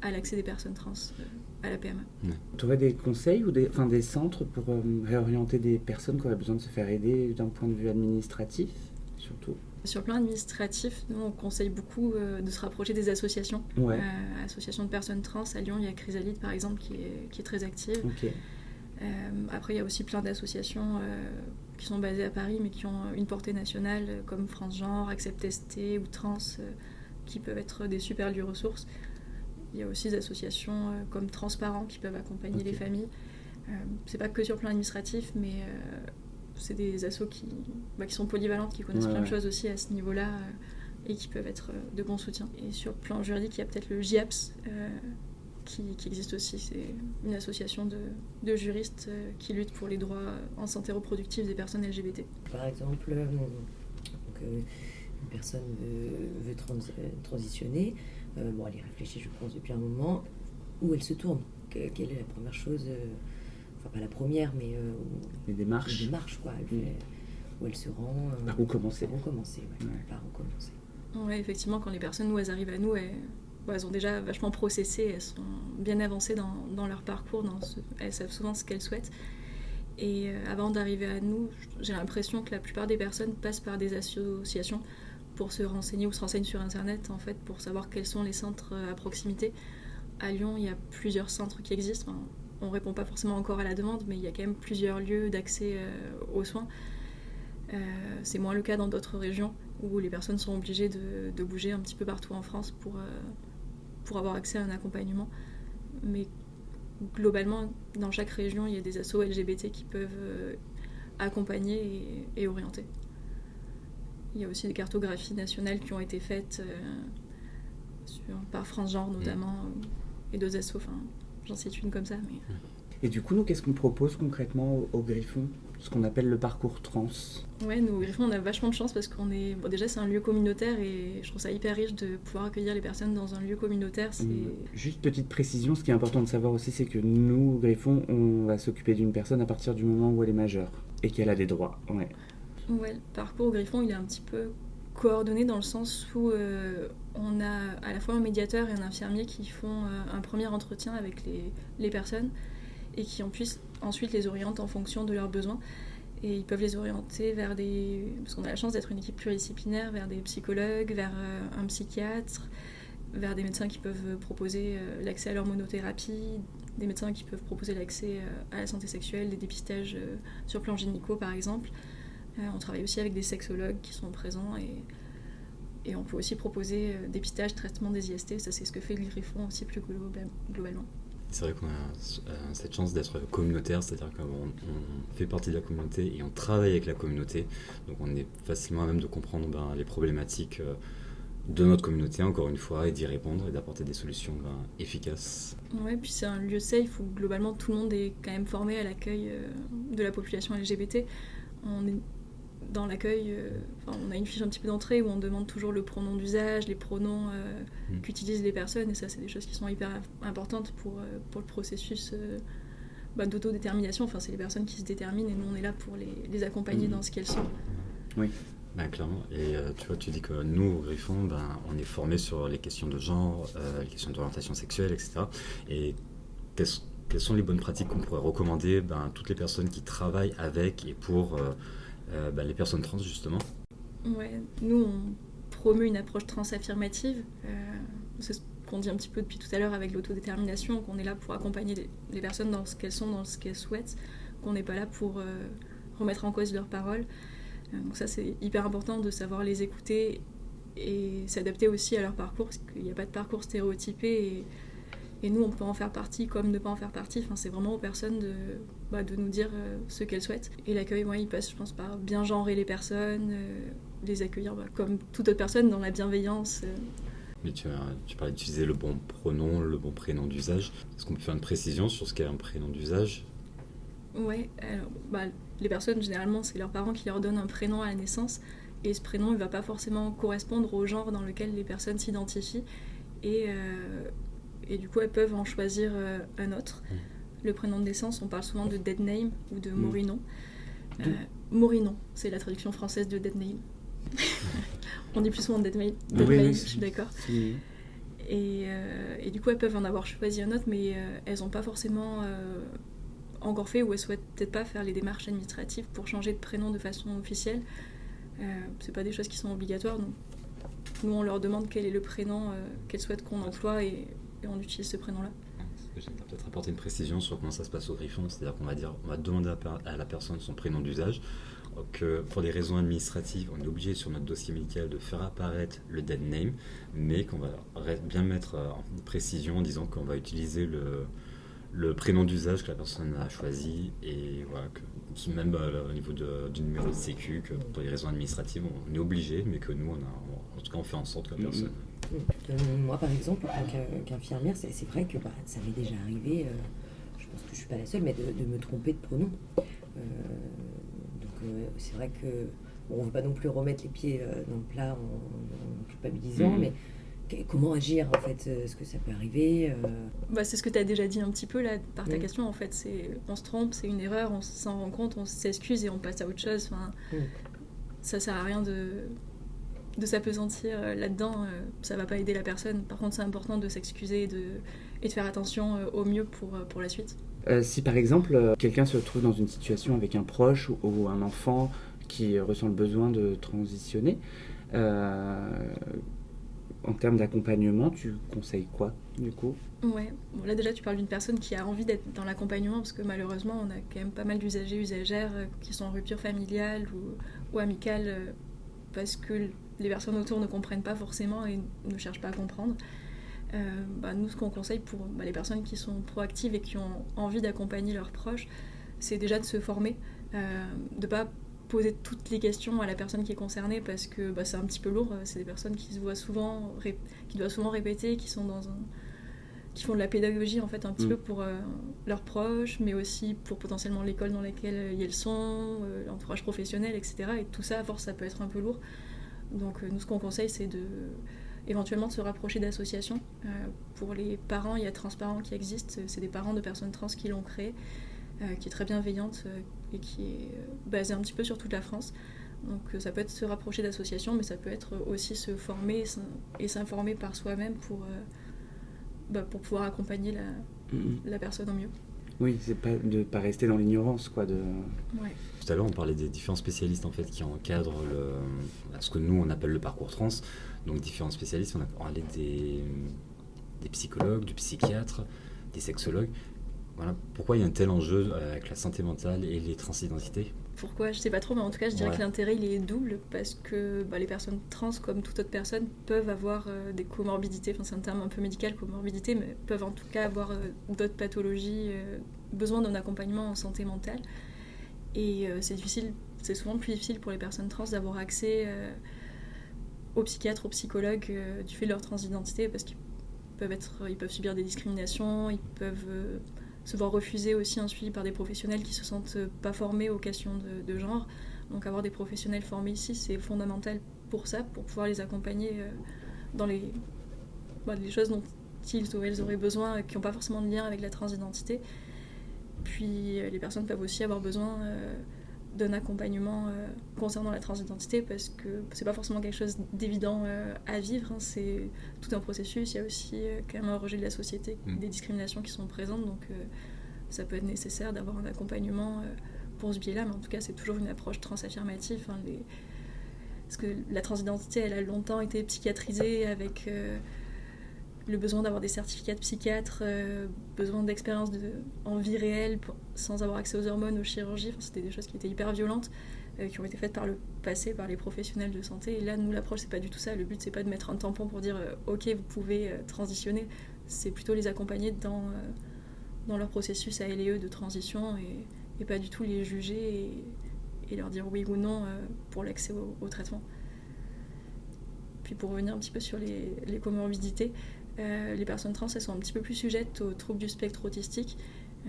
[SPEAKER 7] à l'accès des personnes trans à la PMA.
[SPEAKER 3] Tu aurais des conseils ou des centres pour réorienter des personnes qui auraient besoin de se faire aider d'un point de vue administratif surtout?
[SPEAKER 7] Sur le plan administratif, nous, on conseille beaucoup de se rapprocher des associations.
[SPEAKER 3] Ouais.
[SPEAKER 7] Associations de personnes trans. À Lyon, il y a Chrysalide, par exemple, qui est très active.
[SPEAKER 3] Okay.
[SPEAKER 7] Après, il y a aussi plein d'associations qui sont basées à Paris, mais qui ont une portée nationale, comme France Genre, Accept ST ou Trans, qui peuvent être des super lieux ressources. Il y a aussi des associations comme Transparent qui peuvent accompagner les familles. C'est pas que sur le plan administratif, mais c'est des assos qui sont polyvalentes, qui connaissent plein de choses aussi à ce niveau-là et qui peuvent être de bons soutiens. Et sur le plan juridique, il y a peut-être le JIAPS qui existe aussi. C'est une association de juristes qui luttent pour les droits en santé reproductive des personnes LGBT.
[SPEAKER 5] Par exemple, une personne veut transitionner, elle y réfléchit, je pense, depuis un moment, où elle se tourne. Quelle est la première chose, enfin pas la première, mais
[SPEAKER 3] Les démarches.
[SPEAKER 5] les démarches, quoi. Où elle se rend.
[SPEAKER 3] Par où commencer.
[SPEAKER 5] Par où commencer, ouais.
[SPEAKER 3] Ouais.
[SPEAKER 5] Par où commencer.
[SPEAKER 7] Ouais, effectivement, quand les personnes, elles arrivent à nous, elles ont déjà vachement processé, elles sont bien avancées dans leur parcours, elles savent souvent ce qu'elles souhaitent. Et avant d'arriver à nous, j'ai l'impression que la plupart des personnes passent par des associations pour se renseigner ou se renseignent sur Internet, en fait, pour savoir quels sont les centres à proximité. À Lyon, il y a plusieurs centres qui existent. Enfin, on ne répond pas forcément encore à la demande, mais il y a quand même plusieurs lieux d'accès aux soins. C'est moins le cas dans d'autres régions où les personnes sont obligées de bouger un petit peu partout en France pour avoir accès à un accompagnement. Mais globalement, dans chaque région, il y a des assos LGBT qui peuvent accompagner et orienter. Il y a aussi des cartographies nationales qui ont été faites par France Genre notamment, et d'autres assos, enfin, j'en cite une comme ça. Mais...
[SPEAKER 3] Et du coup, nous, qu'est-ce qu'on propose concrètement au Griffon ? Ce qu'on appelle le parcours trans.
[SPEAKER 7] Ouais, nous, au Griffon, on a vachement de chance parce qu'on est... Bon, déjà, c'est un lieu communautaire et je trouve ça hyper riche de pouvoir accueillir les personnes dans un lieu communautaire.
[SPEAKER 3] Juste petite précision, ce qui est important de savoir aussi, c'est que nous, au Griffon, on va s'occuper d'une personne à partir du moment où elle est majeure et qu'elle a des droits. Ouais.
[SPEAKER 7] Ouais, le parcours au Griffon, il est un petit peu coordonné dans le sens où on a à la fois un médiateur et un infirmier qui font un premier entretien avec les personnes et qui ensuite les orientent en fonction de leurs besoins. Et ils peuvent les orienter vers parce qu'on a la chance d'être une équipe pluridisciplinaire, vers des psychologues, vers un psychiatre, vers des médecins qui peuvent proposer l'accès à l'hormonothérapie, des médecins qui peuvent proposer l'accès à la santé sexuelle, des dépistages sur plan gynéco par exemple. On travaille aussi avec des sexologues qui sont présents et on peut aussi proposer dépistage, traitement des IST. Ça, c'est ce que fait le Griffon aussi plus globalement.
[SPEAKER 6] C'est vrai qu'on a cette chance d'être communautaire, c'est-à-dire qu'on fait partie de la communauté et on travaille avec la communauté. Donc on est facilement à même de comprendre les problématiques de notre communauté, encore une fois, et d'y répondre et d'apporter des solutions efficaces.
[SPEAKER 7] Ouais, puis c'est un lieu safe où globalement tout le monde est quand même formé à l'accueil de la population LGBT. On est dans l'accueil, on a une fiche un petit peu d'entrée où on demande toujours le pronom d'usage, les pronoms qu'utilisent les personnes, et ça c'est des choses qui sont hyper importantes pour le processus d'autodétermination. Enfin, c'est les personnes qui se déterminent et nous on est là pour les accompagner dans ce qu'elles sont.
[SPEAKER 3] Oui.
[SPEAKER 6] Clairement, et tu vois, tu dis que nous, au Griffon, on est formés sur les questions de genre, les questions d'orientation sexuelle, etc. Et quelles sont les bonnes pratiques qu'on pourrait recommander à toutes les personnes qui travaillent avec et pour les personnes trans, justement?
[SPEAKER 7] Ouais, nous, on promeut une approche trans-affirmative. C'est ce qu'on dit un petit peu depuis tout à l'heure avec l'autodétermination, qu'on est là pour accompagner les personnes dans ce qu'elles sont, dans ce qu'elles souhaitent, qu'on n'est pas là pour remettre en cause leurs paroles. Donc ça, c'est hyper important de savoir les écouter et s'adapter aussi à leur parcours, parce qu'il n'y a pas de parcours stéréotypé et nous, on peut en faire partie comme ne pas en faire partie. Enfin, c'est vraiment aux personnes de nous dire ce qu'elles souhaitent. Et l'accueil, il passe, je pense, par bien genrer les personnes, les accueillir comme toute autre personne dans la bienveillance.
[SPEAKER 6] Mais tu parlais d'utiliser le bon pronom, le bon prénom d'usage. Est-ce qu'on peut faire une précision sur ce qu'est un prénom d'usage?
[SPEAKER 7] Ouais, alors, les personnes, généralement, c'est leurs parents qui leur donnent un prénom à la naissance. Et ce prénom, il ne va pas forcément correspondre au genre dans lequel les personnes s'identifient. Et du coup, elles peuvent en choisir un autre. Le prénom de naissance, on parle souvent de dead name ou de morinon. Morinon, c'est la traduction française de dead name. On dit plus souvent dead name, je suis d'accord.
[SPEAKER 3] Oui.
[SPEAKER 7] Et du coup, elles peuvent en avoir choisi un autre, mais elles n'ont pas forcément encore fait ou elles souhaitent peut-être pas faire les démarches administratives pour changer de prénom de façon officielle. C'est pas des choses qui sont obligatoires, donc nous on leur demande quel est le prénom qu'elles souhaitent qu'on emploie et on utilise ce prénom-là.
[SPEAKER 6] J'aimerais peut-être apporter une précision sur comment ça se passe au Griffon, c'est-à-dire qu'on va demander à la personne son prénom d'usage. Donc, pour des raisons administratives, on est obligé sur notre dossier médical de faire apparaître le dead name, mais qu'on va bien mettre en précision en disant qu'on va utiliser le prénom d'usage que la personne a choisi et voilà, même au niveau du numéro de sécu, que pour des raisons administratives on est obligé, mais que nous en tout cas on fait en sorte que la personne
[SPEAKER 5] Moi, par exemple, en tant qu'infirmière, c'est vrai que ça m'est déjà arrivé, je pense que je ne suis pas la seule, mais de me tromper de pronom. C'est vrai que on ne veut pas non plus remettre les pieds dans le plat en culpabilisant, mais comment agir en fait? Est-ce que ça peut arriver?
[SPEAKER 7] C'est ce que tu as déjà dit un petit peu là par ta question en fait. On se trompe, c'est une erreur, on s'en rend compte, on s'excuse et on passe à autre chose. Ça sert à rien de s'apesantir là-dedans, ça va pas aider la personne. Par contre, c'est important de s'excuser et de faire attention au mieux pour la suite.
[SPEAKER 3] Si par exemple, quelqu'un se retrouve dans une situation avec un proche ou un enfant qui ressent le besoin de transitionner, en termes d'accompagnement, tu conseilles quoi, du coup ?
[SPEAKER 7] Ouais, là déjà tu parles d'une personne qui a envie d'être dans l'accompagnement, parce que malheureusement on a quand même pas mal d'usagers, usagères qui sont en rupture familiale ou amicale, parce que les personnes autour ne comprennent pas forcément et ne cherchent pas à comprendre. Nous, ce qu'on conseille pour les personnes qui sont proactives et qui ont envie d'accompagner leurs proches, c'est déjà de se former, de ne pas poser toutes les questions à la personne qui est concernée, parce que c'est un petit peu lourd. C'est des personnes qui doivent souvent répéter, qui font de la pédagogie en fait un petit peu pour leurs proches, mais aussi pour potentiellement l'école dans laquelle elles sont, l'entourage professionnel, etc. Et tout ça, à force, ça peut être un peu lourd. Donc nous, ce qu'on conseille, c'est éventuellement de se rapprocher d'associations. Pour les parents, il y a Transparents qui existe, c'est des parents de personnes trans qui l'ont créé, qui est très bienveillante et qui est basée un petit peu sur toute la France. Donc ça peut être se rapprocher d'associations, mais ça peut être aussi se former et s'informer par soi-même pour pouvoir accompagner la personne au mieux.
[SPEAKER 3] Oui, c'est pas de ne pas rester dans l'ignorance, quoi.
[SPEAKER 7] Ouais.
[SPEAKER 6] Tout à l'heure, on parlait des différents spécialistes en fait, qui encadrent ce que nous on appelle le parcours trans. Donc différents spécialistes, on a parlé des psychologues, du psychiatre, des sexologues. Voilà. Pourquoi il y a un tel enjeu avec la santé mentale et les transidentités ?
[SPEAKER 7] Pourquoi ? Je sais pas trop, mais en tout cas, je dirais que l'intérêt il est double, parce que les personnes trans, comme toute autre personne, peuvent avoir des comorbidités. Enfin, c'est un terme un peu médical, comorbidité, mais peuvent en tout cas avoir d'autres pathologies, besoin d'un accompagnement en santé mentale. Et c'est souvent plus difficile pour les personnes trans d'avoir accès aux psychiatres, aux psychologues du fait de leur transidentité, parce qu'ils peuvent subir des discriminations, ils peuvent se voir refuser aussi un suivi par des professionnels qui se sentent pas formés aux questions de genre. Donc avoir des professionnels formés ici, c'est fondamental pour ça, pour pouvoir les accompagner dans les choses dont ils ou elles auraient besoin, qui n'ont pas forcément de lien avec la transidentité. Puis les personnes peuvent aussi avoir besoin d'un accompagnement concernant la transidentité, parce que c'est pas forcément quelque chose d'évident à vivre, hein. C'est tout un processus. Il y a aussi quand même un rejet de la société, des discriminations qui sont présentes, donc ça peut être nécessaire d'avoir un accompagnement pour ce biais-là, mais en tout cas c'est toujours une approche transaffirmative, hein. Parce que la transidentité, elle a longtemps été psychiatrisée avec le besoin d'avoir des certificats de psychiatre, besoin d'expérience en vie réelle sans avoir accès aux hormones, aux chirurgies. Enfin, c'était des choses qui étaient hyper violentes, qui ont été faites par le passé par les professionnels de santé. Et là, nous, l'approche, c'est pas du tout ça. Le but, c'est pas de mettre un tampon pour dire ok, vous pouvez transitionner. C'est plutôt les accompagner dans leur processus à LE de transition, et pas du tout les juger et leur dire oui ou non pour l'accès au traitement. Puis pour revenir un petit peu sur les comorbidités, les personnes trans, elles sont un petit peu plus sujettes aux troubles du spectre autistique.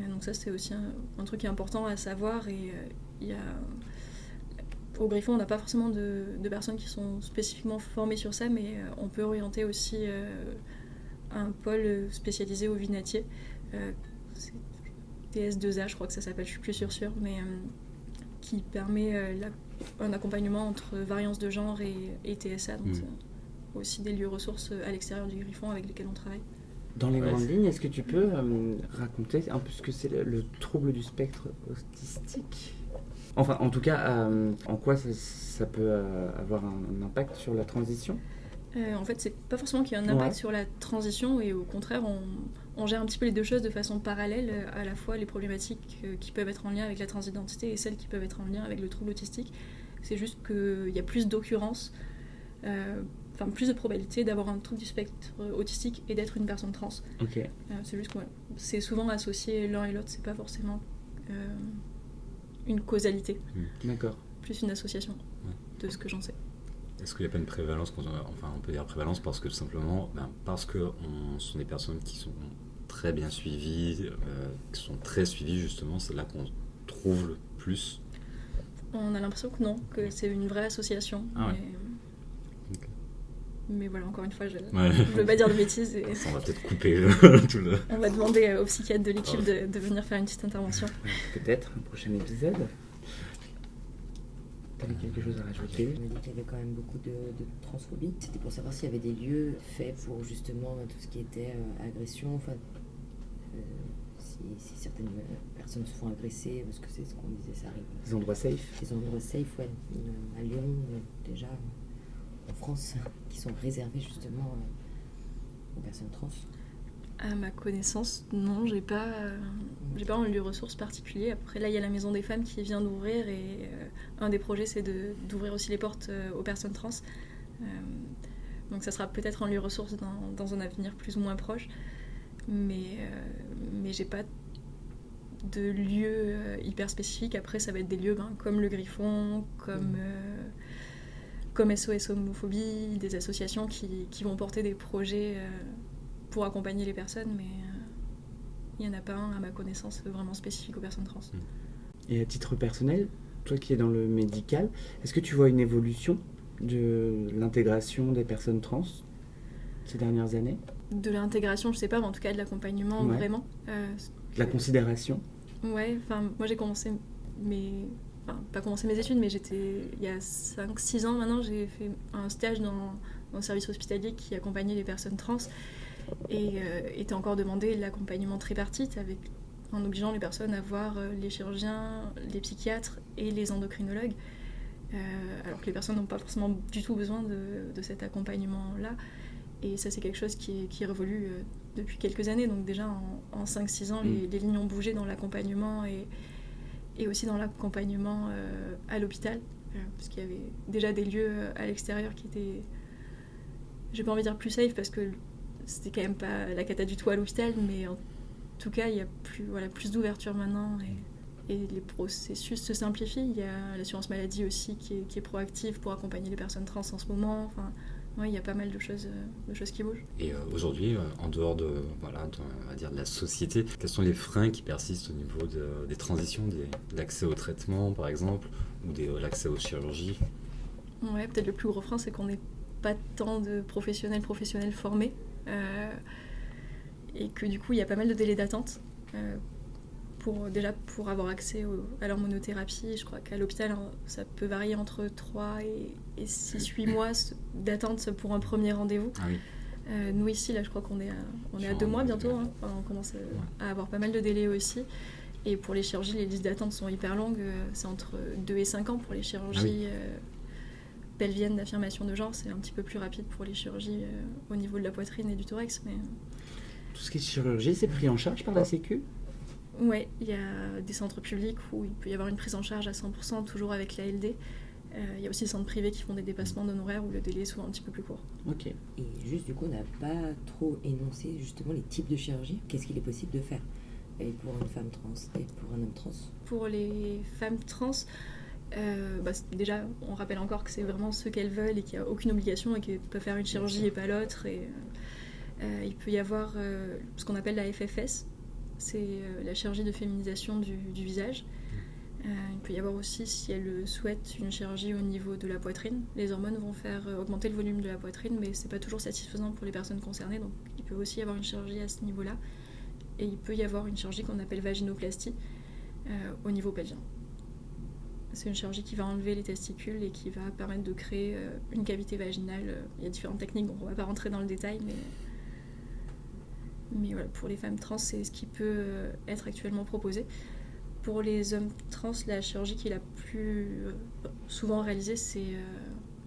[SPEAKER 7] Donc ça, c'est aussi un truc qui est important à savoir. Et au Griffon, on n'a pas forcément de personnes qui sont spécifiquement formées sur ça, mais on peut orienter aussi un pôle spécialisé au Vinatier. C'est TS2A, je crois que ça s'appelle, je suis plus sûre, mais qui permet un accompagnement entre variance de genre et TSA. Donc aussi des lieux ressources à l'extérieur du Griffon avec lesquels on travaille.
[SPEAKER 3] Dans les grandes lignes, est-ce que tu peux raconter un peu ce que c'est le trouble du spectre autistique ? Enfin, en tout cas, en quoi ça peut avoir un impact sur la transition ?
[SPEAKER 7] En fait, c'est pas forcément qu'il y a un impact sur la transition, et au contraire, on gère un petit peu les deux choses de façon parallèle, à la fois les problématiques qui peuvent être en lien avec la transidentité et celles qui peuvent être en lien avec le trouble autistique. C'est juste qu'il y a plus d'occurrences, plus de probabilité d'avoir un trouble du spectre autistique et d'être une personne trans.
[SPEAKER 3] Okay.
[SPEAKER 7] C'est juste que c'est souvent associé l'un et l'autre, c'est pas forcément une causalité.
[SPEAKER 3] D'accord.
[SPEAKER 7] Plus une association de ce que j'en sais.
[SPEAKER 6] Est-ce qu'il n'y a pas une prévalence, enfin on peut dire prévalence parce que tout simplement, parce que sont des personnes qui sont très bien suivies, qui sont très suivies justement, c'est là qu'on trouve le plus.
[SPEAKER 7] On a l'impression que non, que c'est une vraie association.
[SPEAKER 6] Ah ouais.
[SPEAKER 7] Mais voilà, encore une fois, je
[SPEAKER 6] Ouais.
[SPEAKER 7] ne veux pas dire de bêtises. Et
[SPEAKER 6] On va peut-être couper tout le...
[SPEAKER 7] on va demander au psychiatre de l'équipe de venir faire une petite intervention.
[SPEAKER 3] Peut-être un prochain épisode. T'avais quelque chose à rajouter?
[SPEAKER 5] Je me dis qu'il y avait quand même beaucoup de transphobie. C'était pour savoir s'il y avait des lieux faits pour justement tout ce qui était agression. Enfin, si certaines personnes se font agresser, parce que c'est ce qu'on disait, ça arrive.
[SPEAKER 3] Des endroits safe?
[SPEAKER 5] Des endroits safe, ouais. À Lyon, déjà, en France, qui sont réservés justement aux personnes trans.
[SPEAKER 7] À ma connaissance, non, j'ai pas un lieu ressource particulier. Après, là, il y a la Maison des Femmes qui vient d'ouvrir et un des projets, c'est d'ouvrir aussi les portes aux personnes trans. Donc ça sera peut-être un lieu ressource dans un avenir plus ou moins proche. Mais j'ai pas de lieu hyper spécifique. Après, ça va être des lieux comme le Griffon, comme SOS Homophobie, des associations qui vont porter des projets pour accompagner les personnes, mais il n'y en a pas un, à ma connaissance, vraiment spécifique aux personnes trans.
[SPEAKER 3] Et à titre personnel, toi qui es dans le médical, est-ce que tu vois une évolution de l'intégration des personnes trans ces dernières années?
[SPEAKER 7] De l'intégration, je sais pas, mais en tout cas de l'accompagnement,
[SPEAKER 3] Ouais.
[SPEAKER 7] vraiment.
[SPEAKER 3] De la considération?
[SPEAKER 7] Ouais, moi j'ai commencé pas commencé mes études, mais il y a 5-6 ans maintenant, j'ai fait un stage dans un service hospitalier qui accompagnait les personnes trans et était encore demandé l'accompagnement tripartite en obligeant les personnes à voir les chirurgiens, les psychiatres et les endocrinologues, alors que les personnes n'ont pas forcément du tout besoin de cet accompagnement-là. Et ça, c'est quelque chose qui révolue depuis quelques années. Donc déjà, en 5-6 ans, les lignes ont bougé dans l'accompagnement et aussi dans l'accompagnement à l'hôpital, parce qu'il y avait déjà des lieux à l'extérieur qui étaient, j'ai pas envie de dire plus safe, parce que c'était quand même pas la cata du tout à l'hôpital, mais en tout cas, il y a plus d'ouverture maintenant et les processus se simplifient. Il y a l'assurance maladie aussi qui est proactive pour accompagner les personnes trans en ce moment. Enfin, ouais, il y a pas mal de choses qui bougent.
[SPEAKER 6] Et aujourd'hui, en dehors de la société, quels sont les freins qui persistent au niveau des transitions, de l'accès au traitement par exemple, ou l'accès aux chirurgies?
[SPEAKER 7] Ouais, peut-être le plus gros frein, c'est qu'on n'est pas tant de professionnels formés, et que du coup, il y a pas mal de délais d'attente pour avoir accès à leur monothérapie. Je crois qu'à l'hôpital, ça peut varier entre 3 et 6-8 mois d'attente pour un premier rendez-vous.
[SPEAKER 6] Ah oui.
[SPEAKER 7] Nous ici, là, je crois qu'on est à 2 mois bientôt. Enfin, on commence à avoir pas mal de délais aussi. Et pour les chirurgies, les listes d'attente sont hyper longues. C'est entre 2 et 5 ans pour les chirurgies pelviennes d'affirmation de genre. C'est un petit peu plus rapide pour les chirurgies au niveau de la poitrine et du thorax. Mais
[SPEAKER 3] Tout ce qui est chirurgie, c'est pris en charge par la Sécu?
[SPEAKER 7] ouais, il y a des centres publics où il peut y avoir une prise en charge à 100%, toujours avec l'ALD. Il y a aussi des centres privés qui font des dépassements d'honoraires où le délai est souvent un petit peu plus court.
[SPEAKER 3] Ok.
[SPEAKER 5] Et juste, du coup, on n'a pas trop énoncé justement les types de chirurgie. Qu'est-ce qu'il est possible de faire? Et pour une femme trans et pour un homme trans? Pour
[SPEAKER 7] les femmes trans, déjà, on rappelle encore que c'est vraiment ce qu'elles veulent et qu'il n'y a aucune obligation et qu'elles peuvent faire une chirurgie et pas l'autre. Et il peut y avoir ce qu'on appelle la FFS, c'est la chirurgie de féminisation du visage. Il peut y avoir aussi, si elles souhaitent, une chirurgie au niveau de la poitrine. Les hormones vont faire augmenter le volume de la poitrine, mais c'est pas toujours satisfaisant pour les personnes concernées, donc il peut aussi y avoir une chirurgie à ce niveau-là. Et il peut y avoir une chirurgie qu'on appelle vaginoplastie au niveau pelvien. C'est une chirurgie qui va enlever les testicules et qui va permettre de créer une cavité vaginale. Il y a différentes techniques, donc on va pas rentrer dans le détail, mais voilà, pour les femmes trans, c'est ce qui peut être actuellement proposé. Pour les hommes trans, la chirurgie qui est la plus souvent réalisée, c'est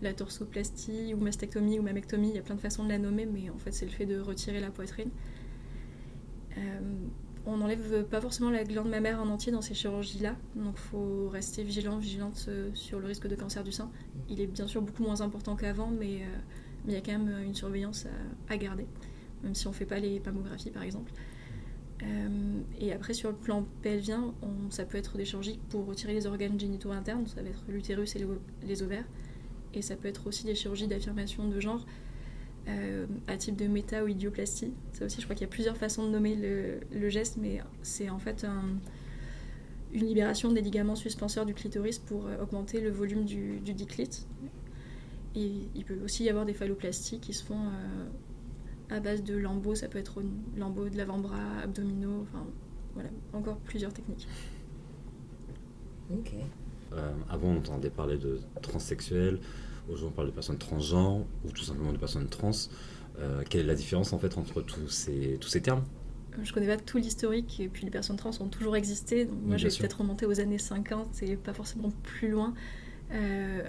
[SPEAKER 7] la torsoplastie ou mastectomie ou mammectomie. Il y a plein de façons de la nommer, mais en fait, c'est le fait de retirer la poitrine. On n'enlève pas forcément la glande mammaire en entier dans ces chirurgies-là, donc il faut rester vigilante sur le risque de cancer du sein. Il est bien sûr beaucoup moins important qu'avant, mais il y a quand même une surveillance à garder, même si on ne fait pas les mammographies par exemple. Et après, sur le plan pelvien, ça peut être des chirurgies pour retirer les organes génitaux internes, ça va être l'utérus et les ovaires, et ça peut être aussi des chirurgies d'affirmation de genre à type de méta ou idioplastie. Ça aussi, je crois qu'il y a plusieurs façons de nommer le geste, mais c'est en fait une libération des ligaments suspenseurs du clitoris pour augmenter le volume du diclite. Et il peut aussi y avoir des phalloplasties qui se font à base de lambeaux, ça peut être lambeaux de l'avant-bras, abdominaux, enfin voilà, encore plusieurs techniques.
[SPEAKER 5] Ok.
[SPEAKER 6] Avant, on entendait parler de transsexuels, aujourd'hui on parle de personnes transgenres ou tout simplement de personnes trans. Quelle est la différence en fait entre tous ces termes ?
[SPEAKER 7] Je connais pas tout l'historique, et puis les personnes trans ont toujours existé, donc moi
[SPEAKER 6] Oui,
[SPEAKER 7] je vais
[SPEAKER 6] bien
[SPEAKER 7] peut-être remonter aux années 50 et pas forcément plus loin.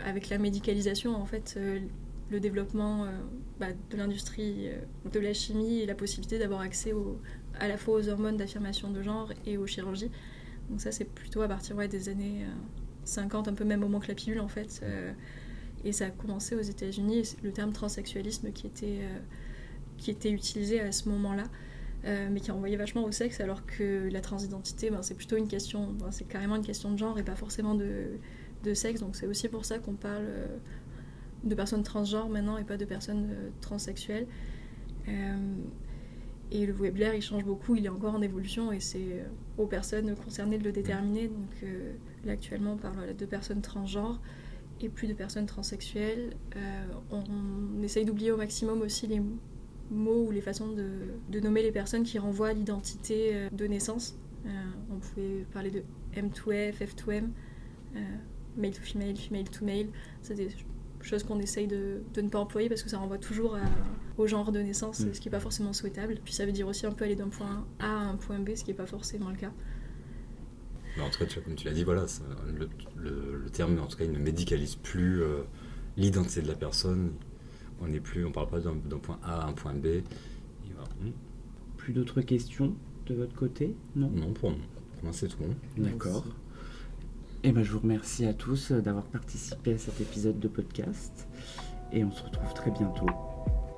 [SPEAKER 7] Avec la médicalisation, en fait, le développement de l'industrie de la chimie et la possibilité d'avoir accès à la fois aux hormones d'affirmation de genre et aux chirurgies. Donc ça, c'est plutôt à partir des années 50, un peu même au moment que la pilule, en fait. Et ça a commencé aux États-Unis, le terme transsexualisme qui était utilisé à ce moment-là, mais qui renvoyait vachement au sexe, alors que la transidentité, c'est plutôt une question, c'est carrément une question de genre et pas forcément de sexe. Donc c'est aussi pour ça qu'on parle de personnes transgenres maintenant et pas de personnes transsexuelles. Et le vocabulaire, il change beaucoup, il est encore en évolution et c'est aux personnes concernées de le déterminer. Donc là, actuellement, on parle de personnes transgenres et plus de personnes transsexuelles. On essaye d'oublier au maximum aussi les mots ou les façons de nommer les personnes qui renvoient à l'identité de naissance. On pouvait parler de M2F, F2M, male to female, female to male. C'est des choses qu'on essaye de ne pas employer parce que ça renvoie toujours au genre de naissance, ce qui n'est pas forcément souhaitable. Puis ça veut dire aussi un peu aller d'un point A à un point B, ce qui n'est pas forcément le cas.
[SPEAKER 6] Mais en tout cas, comme tu l'as dit, voilà, le terme en tout cas, il ne médicalise plus l'identité de la personne. On parle pas d'un point A à un point B. Et voilà.
[SPEAKER 3] Plus d'autres questions de votre côté ? Non,
[SPEAKER 6] pour moi c'est tout bon.
[SPEAKER 3] D'accord. Et je vous remercie à tous d'avoir participé à cet épisode de podcast et on se retrouve très bientôt.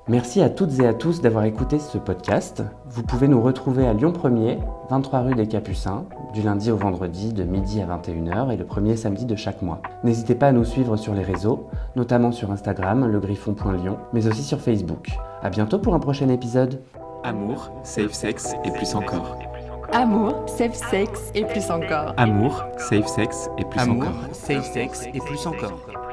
[SPEAKER 4] Merci à toutes et à tous d'avoir écouté ce podcast. Vous pouvez nous retrouver à Lyon 1er, 23 rue des Capucins, du lundi au vendredi de midi à 21h et le premier samedi de chaque mois. N'hésitez pas à nous suivre sur les réseaux, notamment sur Instagram, legriffon.lyon, mais aussi sur Facebook. À bientôt pour un prochain épisode.
[SPEAKER 1] Amour, safe sex et plus encore.
[SPEAKER 2] Amour, safe sex et plus encore.
[SPEAKER 1] Amour, safe sex et plus
[SPEAKER 3] Amour,
[SPEAKER 1] encore.
[SPEAKER 3] safe sex et plus encore.